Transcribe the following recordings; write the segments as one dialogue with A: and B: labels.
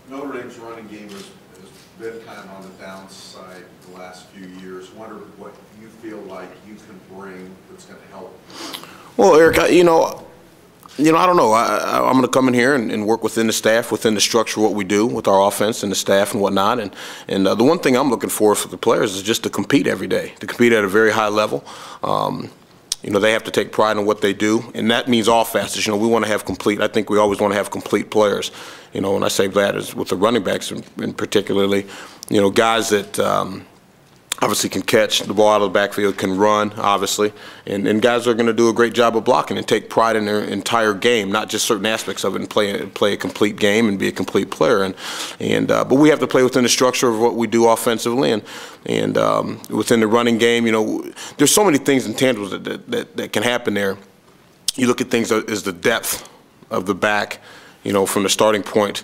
A: Notre Dame's running game has been kind of on the downside the last few years. Wonder what you feel like you can bring that's going to help.
B: Well, Eric, you know, I don't know. I'm going to come in here and work within the staff, within the structure of what we do with our offense and the staff and whatnot. And the one thing I'm looking for the players is just to compete every day, to compete at a very high level. You know, they have to take pride in what they do, and that means all facets. You know, we want to have complete. I think we always want to have complete players. You know, when I say that is with the running backs, in particularly, you know, guys that obviously can catch the ball out of the backfield, can run, obviously, and guys are going to do a great job of blocking and take pride in their entire game, not just certain aspects of it, and play a complete game and be a complete player. But we have to play within the structure of what we do offensively, and within the running game. You know, there's so many things intangibles that can happen there. You look at things as the depth of the back. You know, from the starting point,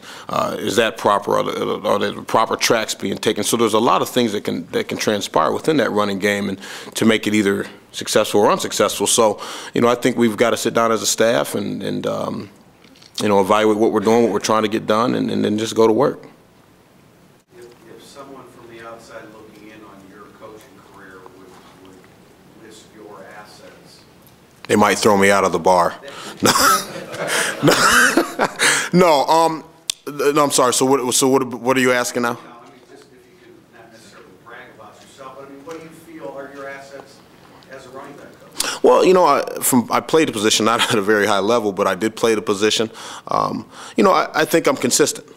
B: is that proper? Are the proper tracks being taken? So there's a lot of things that can transpire within that running game, and to make it either successful or unsuccessful. So, you know, I think we've got to sit down as a staff and you know, evaluate what we're doing, what we're trying to get done, and then just go to work.
C: If someone from the outside looking in on your coaching career would list your assets,
B: they might throw me out of the bar. No, I'm sorry. So what are you asking now?
C: I mean, just if you could not necessarily brag about yourself, but I mean, what do you feel are your assets as a running back coach?
B: Well, you know, I played the position not at a very high level, but I did play the position. You know, I think I'm consistent.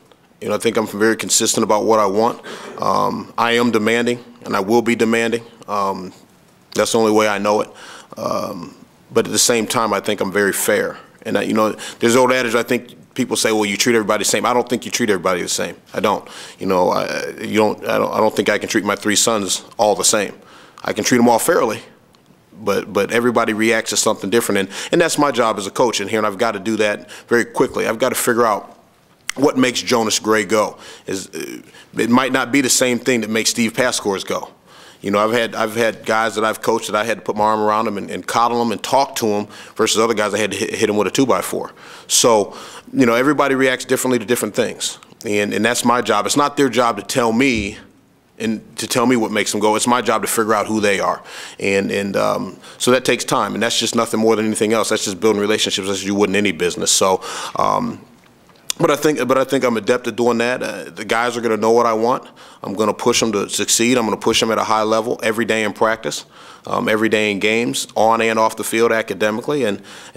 B: You know, I think I'm very consistent about what I want. I am demanding, and I will be demanding. That's the only way I know it. But at the same time, I think I'm very fair. And you know, there's an old adage. I think people say, "Well, you treat everybody the same." I don't think you treat everybody the same. I don't. You know, I don't think I can treat my 3 sons all the same. I can treat them all fairly, but everybody reacts to something different, and that's my job as a coach in here. And I've got to do that very quickly. I've got to figure out what makes Jonas Gray go. It might not be the same thing that makes Steve Pascore's go. You know, I've had guys that I've coached that I had to put my arm around them and coddle them and talk to them, versus other guys I had to hit them with a 2x4. So, you know, everybody reacts differently to different things, and that's my job. It's not their job to tell me what makes them go. It's my job to figure out who they are, and so that takes time, and that's just nothing more than anything else. That's just building relationships as you would in any business. So. But I think I'm adept at doing that. The guys are going to know what I want. I'm going to push them to succeed. I'm going to push them at a high level every day in practice, every day in games, on and off the field academically.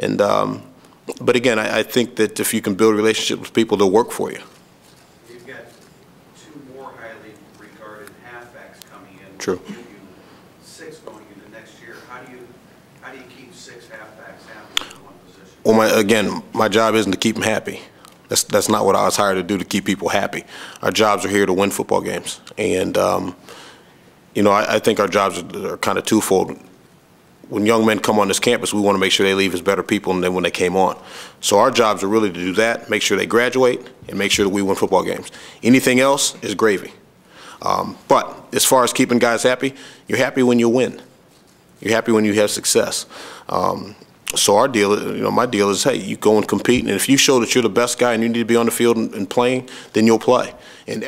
B: But again, I think that if you can build relationships with people, they'll work for you.
C: You've got 2 more highly regarded halfbacks coming in.
B: True.
C: We'll give you 6 going into next year. How do you keep 6 halfbacks happy in one position?
B: Well, my job isn't to keep them happy. That's not what I was hired to do, to keep people happy. Our jobs are here to win football games, and you know, I think our jobs are kind of twofold. When young men come on this campus, we want to make sure they leave as better people than when they came on. So our jobs are really to do that, make sure they graduate, and make sure that we win football games. Anything else is gravy. But as far as keeping guys happy, you're happy when you win. You're happy when you have success. So our deal, you know, my deal is, hey, you go and compete, and if you show that you're the best guy and you need to be on the field and playing, then you'll play. And